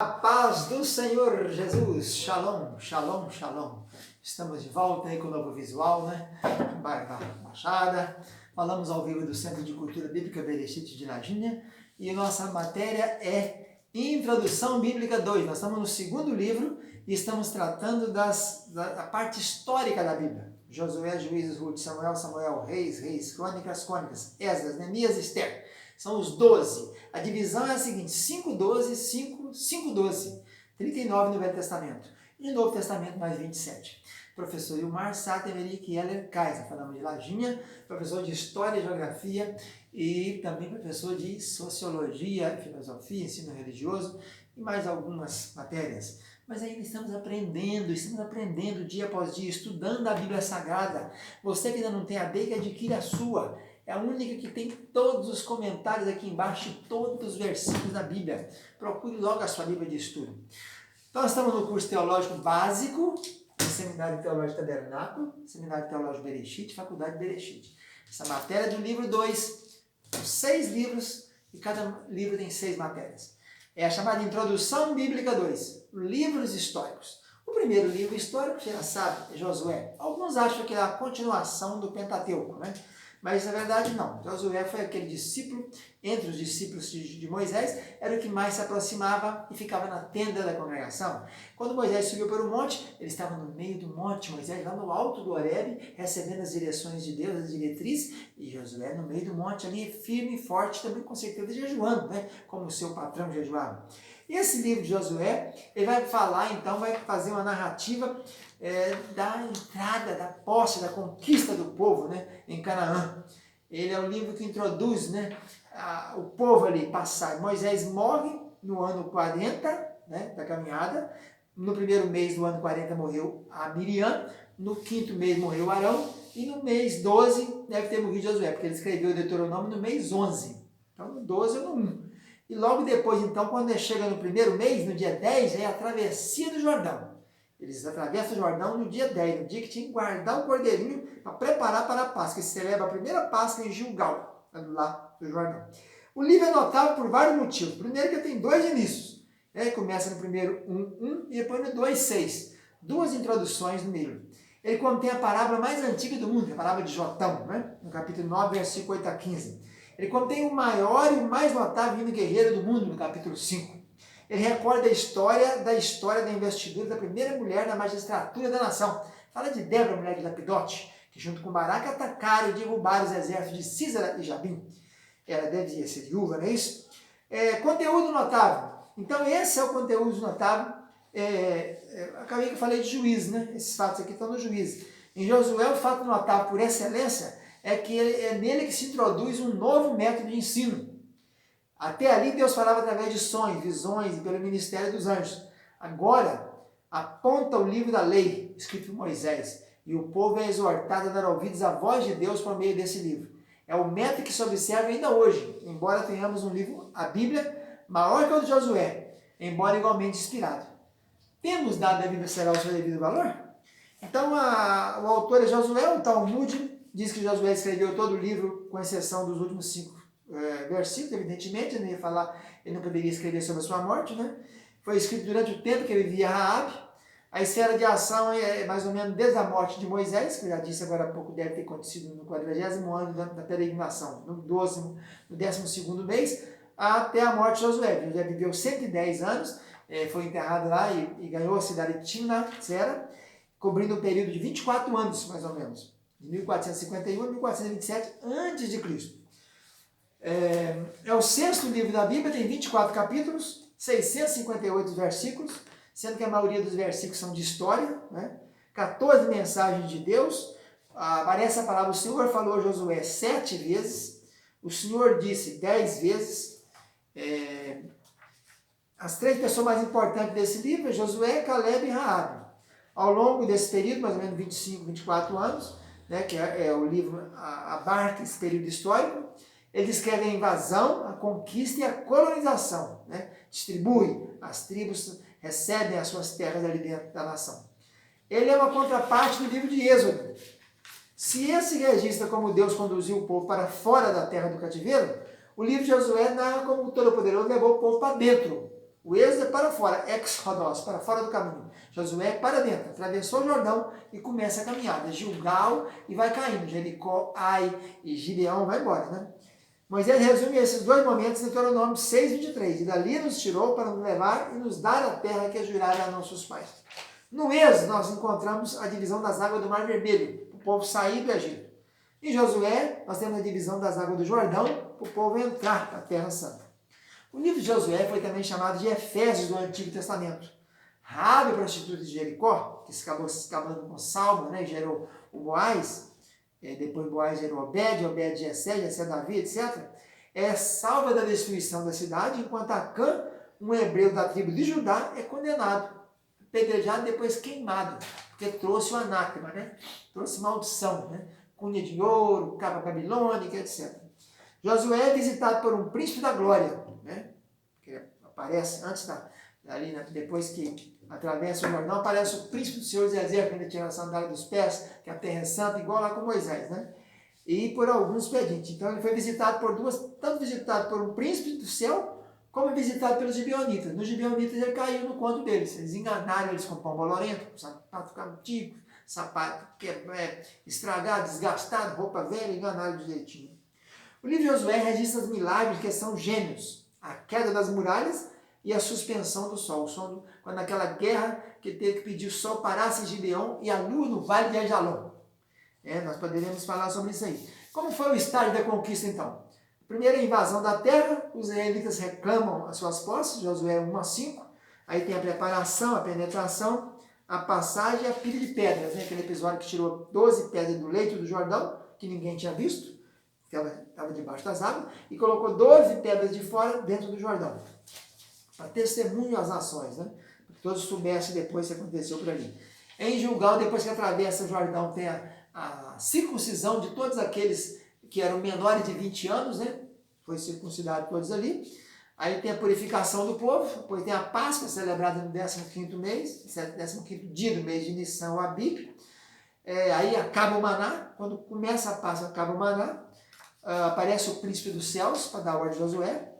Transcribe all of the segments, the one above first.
A paz do Senhor Jesus, shalom, shalom, shalom. Estamos de volta aí com o novo visual, né? Baixada. Falamos ao vivo do Centro de Cultura Bíblica Bereshit de Lajinha e nossa matéria é Introdução Bíblica 2. Nós estamos no segundo livro e estamos tratando da parte histórica da Bíblia. Josué, Juízes, Ruth, Samuel, Reis, Crônicas, Esdras, Neemias e Esther. São os 12. A divisão é a seguinte: 5, 12, 5, 5, 12. 39 no Velho Testamento. E no Novo Testamento, mais 27. Professor Ilmar Sater Eric Heller Kaiser, falamos de Lajinha, professor de História e Geografia e também professor de Sociologia, Filosofia, Ensino Religioso e mais algumas matérias. Mas ainda estamos aprendendo dia após dia, estudando a Bíblia Sagrada. Você que ainda não tem a DEIC, adquire a sua. É a única que tem todos os comentários aqui embaixo, todos os versículos da Bíblia. Procure logo a sua Bíblia de estudo. Então, nós estamos no curso teológico básico, no Seminário Teológico Tabernáculo, Seminário Teológico Bereshit, Faculdade Bereshit. Essa matéria é do livro 2, são 6 livros e cada livro tem 6 matérias. É a chamada Introdução Bíblica 2, livros históricos. O primeiro livro histórico, você já sabe, é Josué. Alguns acham que é a continuação do Pentateuco, né? Mas na verdade não. Josué foi aquele discípulo, entre os discípulos de Moisés, era o que mais se aproximava e ficava na tenda da congregação. Quando Moisés subiu para o monte, ele estava no meio do monte, Moisés lá no alto do Horebe, recebendo as direções de Deus, as diretrizes, e Josué no meio do monte ali, firme e forte, também com certeza jejuando, né? Como o seu patrão jejuava. E esse livro de Josué, ele vai falar então, vai fazer uma narrativa da entrada, da posse, da conquista do povo, né, em Canaã. Ele é o livro que introduz, né, o povo ali passar. Moisés morre no ano 40, né, da caminhada. No primeiro mês do ano 40 morreu a Miriam. No quinto mês morreu Arão. E no mês 12 deve ter morrido Josué, porque ele escreveu o Deuteronômio no mês 11. Então no 12 ou no 1. E logo depois, então, quando ele chega no primeiro mês, no dia 10, é a travessia do Jordão. Eles atravessam o Jordão no dia 10, no dia que tinha que guardar o cordeirinho para preparar para a Páscoa, que se celebra a primeira Páscoa em Gilgal, lá do Jordão. O livro é notável por vários motivos. Primeiro que tem 2 inícios. Começa no primeiro 1 e depois no 2, 6. 2 introduções no livro. Ele contém a parábola mais antiga do mundo, a parábola de Jotão, né? No capítulo 9, versículo 8 a 15. Ele contém o maior e o mais notável hino guerreiro do mundo, no capítulo 5. Ele recorda a história da investidura da primeira mulher na magistratura da nação. Fala de Débora, mulher de Lapidote, que junto com Baraque atacaram e derrubaram os exércitos de Sísara e Jabim. Ela deve ser viúva, não é isso? Conteúdo notável. Então esse é o conteúdo notável. Acabei que eu falei de Juízes, né? Esses fatos aqui estão no Juízes. Em Josué, o fato notável por excelência é que é nele que se introduz um novo método de ensino. Até ali Deus falava através de sonhos, visões e pelo ministério dos anjos. Agora, aponta o livro da lei, escrito por Moisés, e o povo é exortado a dar ouvidos à voz de Deus por meio desse livro. É o método que se observa ainda hoje, embora tenhamos um livro, a Bíblia, maior que o de Josué, embora igualmente inspirado. Temos dado a Bíblia será o seu devido valor? Então, o autor é Josué, o Talmud diz que Josué escreveu todo o livro, com exceção dos últimos 5 versículos, evidentemente, ele não poderia escrever sobre a sua morte, né? Foi escrito durante o tempo que vivia Raabe. A esfera de ação é mais ou menos desde a morte de Moisés, que eu já disse agora há pouco, deve ter acontecido no 40º ano da peregrinação, no 12º mês, até a morte de Josué. Josué viveu 110 anos, foi enterrado lá e ganhou a cidade de Timnat-Sera, cobrindo um período de 24 anos, mais ou menos, de 1451 a 1427 a.C. É o 6º livro da Bíblia, tem 24 capítulos, 658 versículos, sendo que a maioria dos versículos são de história, né? 14 mensagens de Deus. Aparece a palavra: o Senhor falou a Josué 7 vezes, o Senhor disse 10 vezes. As 3 pessoas mais importantes desse livro é Josué, Caleb e Raabe. Ao longo desse período, mais ou menos 25, 24 anos, né, que o livro abarca esse período histórico, ele descreve a invasão, a conquista e a colonização, né? Distribui, as tribos recebem as suas terras ali dentro da nação. Ele é uma contraparte do livro de Êxodo. Se esse registra como Deus conduziu o povo para fora da terra do cativeiro, o livro de Josué narra como o Todo-Poderoso levou o povo para dentro. O êxodo é para fora, ex-rodos, para fora do caminho. Josué é para dentro, atravessou o Jordão e começa a caminhada. Gilgal e vai caindo. Jericó, Ai e Gibeão vai embora, né? Moisés resume esses dois momentos em Deuteronômio 6:23. E dali nos tirou para nos levar e nos dar a terra que jurara a nossos pais. No Êxodo, nós encontramos a divisão das águas do Mar Vermelho, o povo sair do Egito. Em Josué, nós temos a divisão das águas do Jordão, para o povo entrar na Terra Santa. O livro de Josué foi também chamado de Efésios do Antigo Testamento. Raabe, prostituta de Jericó, que acabou se escapando com Salmo, né, e gerou o Boaz, depois Boaz gerou Obed, Obed Jessé, Jessé Davi, etc., é salva da destruição da cidade, enquanto Acã, um hebreu da tribo de Judá, é condenado, apedrejado e depois queimado, porque trouxe o anátema, né? Trouxe maldição, né? Cunha de ouro, capa babilônica, etc. Josué é visitado por um príncipe da glória, né? Que aparece antes ali, depois que atravessa o Jordão, aparece o príncipe do Senhor dos Exércitos, quando ele tira a sandália dos pés, que a terra é santa, igual lá com Moisés, né? E por alguns pedintes. Então ele foi visitado por tanto visitado por um príncipe do céu, como visitado pelos gibeonitas. Nos gibeonitas ele caiu no conto deles. Eles enganaram eles com pão bolorento, sapato antigo, sapato estragado, desgastado, roupa velha, enganaram direitinho. O livro de Josué registra os milagres que são gêmeos. A queda das muralhas e a suspensão do sol. Quando naquela guerra que teve que pedir o sol parasse em Gibeão e a lua no vale de Ajalon. Nós poderíamos falar sobre isso aí. Como foi o estágio da conquista então? Primeira invasão da terra, os israelitas reclamam as suas posses, Josué 1:5. Aí tem a preparação, a penetração, a passagem e a pilha de pedras. Né? Aquele episódio que tirou 12 pedras do leito do Jordão, que ninguém tinha visto, que estava debaixo das águas, e colocou 12 pedras de fora dentro do Jordão. Para testemunho às nações, né? Para que todos soubessem depois o que aconteceu por ali. Em Gilgal, depois que atravessa o Jordão, tem a circuncisão de todos aqueles que eram menores de 20 anos, né? Foi circuncidado todos ali. Aí tem a purificação do povo, depois tem a Páscoa, celebrada no 15º mês, 15º dia do mês de Nissan, o Abib. Aí acaba o maná, quando começa a Páscoa, acaba o maná, aparece o príncipe dos céus, para dar ordem de Josué.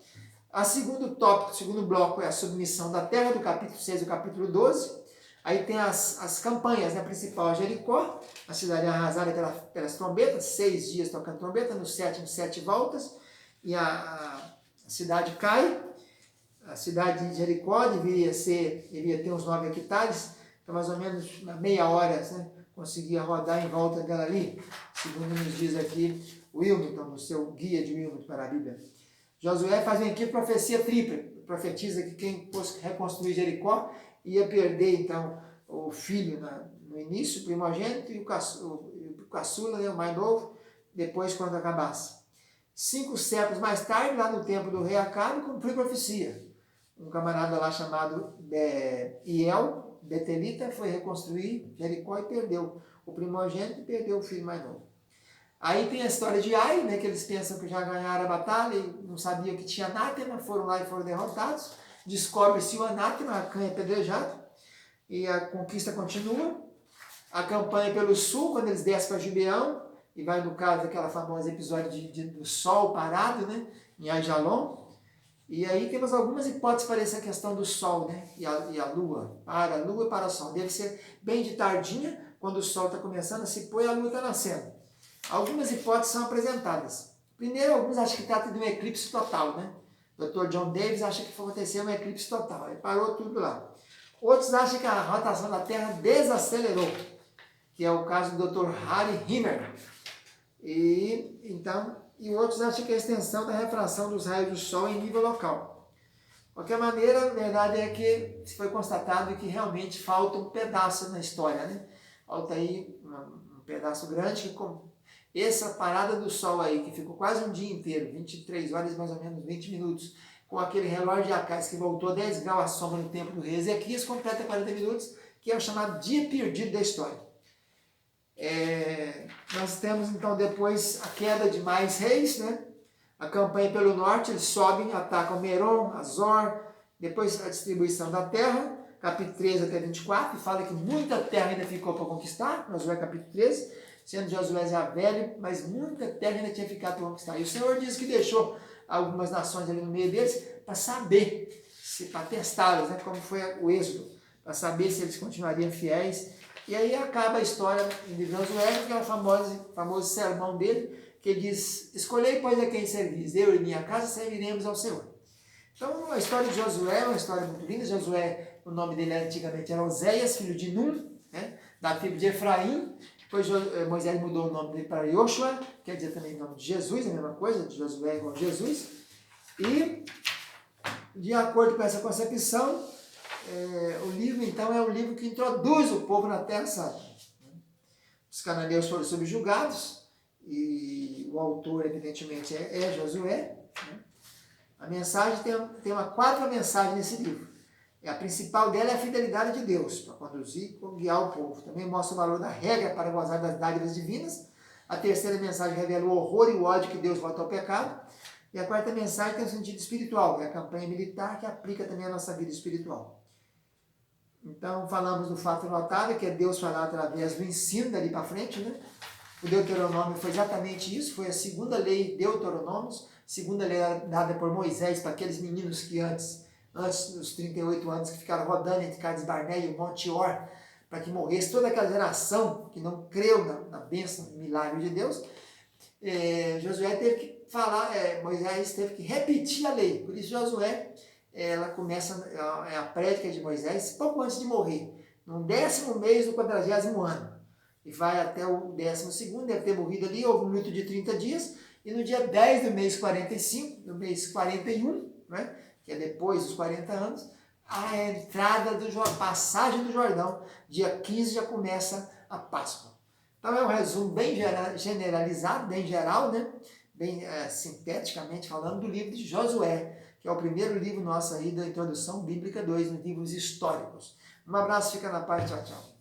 O segundo bloco é a submissão da terra, do capítulo 6 ao capítulo 12. Aí tem as campanhas, né? A principal é Jericó, a cidade é arrasada pelas trombetas, 6 dias tocando trombeta, no 7º, 7 voltas, e a cidade cai. A cidade de Jericó devia ter uns 9 hectares, então mais ou menos na meia hora, né? Conseguia rodar em volta dela ali, segundo nos diz aqui o Wilmington, no seu guia de Wilmington para a Bíblia. Josué faz uma equipe profecia tripla, profetiza que quem fosse reconstruir Jericó ia perder, então, o filho no início, o primogênito, e o caçula, né, o mais novo, depois quando acabasse. 5 séculos mais tarde, lá no tempo do rei Acabe, cumpriu profecia. Um camarada lá chamado Iel, Betelita, foi reconstruir Jericó e perdeu o primogênito e perdeu o filho mais novo. Aí tem a história de Ai, né, que eles pensam que já ganharam a batalha e não sabiam que tinha anátema, foram lá e foram derrotados. Descobre-se o anátema, Acã é apedrejado, e a conquista continua. A campanha pelo sul, quando eles descem para Gibeão, e vai no caso aquela famosa episódio do sol parado, né, em Ajalon. E aí temos algumas hipóteses para essa questão do sol, né, e a lua. Para a lua e para o sol. Deve ser bem de tardinha, quando o sol está começando a se pôr e a lua está nascendo. Algumas hipóteses são apresentadas. Primeiro, alguns acham que trata de um eclipse total, né? O Dr. John Davis acha que aconteceu um eclipse total, ele parou tudo lá. Outros acham que a rotação da Terra desacelerou, que é o caso do Dr. Harry Himmer. E outros acham que é a extensão da refração dos raios do Sol em nível local. De qualquer maneira, a verdade é que se foi constatado que realmente falta um pedaço na história, né? Falta aí um pedaço grande que essa parada do sol aí, que ficou quase um dia inteiro, 23 horas, mais ou menos 20 minutos, com aquele relógio de Acais que voltou 10 graus a sombra no tempo do rei Ezequias, completa 40 minutos, que é o chamado dia perdido da história. Nós temos então depois a queda de mais reis, né? A campanha pelo norte, eles sobem, atacam Merom, Azor, depois a distribuição da terra, capítulo 13 até 24, e fala que muita terra ainda ficou para conquistar, Josué capítulo 13, sendo Josué já velho, mas muita terra ainda tinha ficado para conquistar. E o Senhor diz que deixou algumas nações ali no meio deles para saber para testá-los, né, como foi o êxodo, para saber se eles continuariam fiéis. E aí acaba a história de Josué, que é o famoso sermão dele, que diz: escolhei, pois, a quem servis, eu e minha casa serviremos ao Senhor. Então, a história de Josué é uma história muito linda. Josué, o nome dele antigamente era Oséias, filho de Num, né, da tribo de Efraim. Depois Moisés mudou o nome dele para Yoshua, quer dizer também o nome de Jesus, a mesma coisa, de Josué igual a Jesus. E, de acordo com essa concepção, o livro, então, é um livro que introduz o povo na Terra Santa. Os cananeus foram subjugados, e o autor, evidentemente, é Josué. Né? A mensagem tem uma quarta mensagem nesse livro. A principal dela é a fidelidade de Deus, para conduzir e guiar o povo. Também mostra o valor da regra para gozar das dádivas divinas. A terceira mensagem revela o horror e o ódio que Deus volta ao pecado. E a quarta mensagem tem um sentido espiritual, é a campanha militar que aplica também a nossa vida espiritual. Então, falamos do fato notável, que é Deus falar através do ensino dali para frente, né? O Deuteronômio foi exatamente isso, foi a segunda lei Deuteronômios, segunda lei dada por Moisés para aqueles meninos que antes dos 38 anos, que ficaram rodando entre Cades Barnea e o Monte Or, para que morresse toda aquela geração que não creu na bênção, no milagre de Deus. Josué teve que falar, Moisés teve que repetir a lei. Por isso Josué, ela começa a prédica de Moisés pouco antes de morrer, no 10º mês do 40º ano, e vai até o 12º, deve ter morrido ali, houve um luto de 30 dias, e no dia 10 do mês 45, do mês 41, né, que é depois dos 40 anos, a entrada a passagem do Jordão, dia 15 já começa a Páscoa. Então é um resumo bem generalizado, bem geral, né? Bem sinteticamente falando, do livro de Josué, que é o primeiro livro nosso aí da Introdução Bíblica 2, nos livros históricos. Um abraço, fica na paz, tchau, tchau.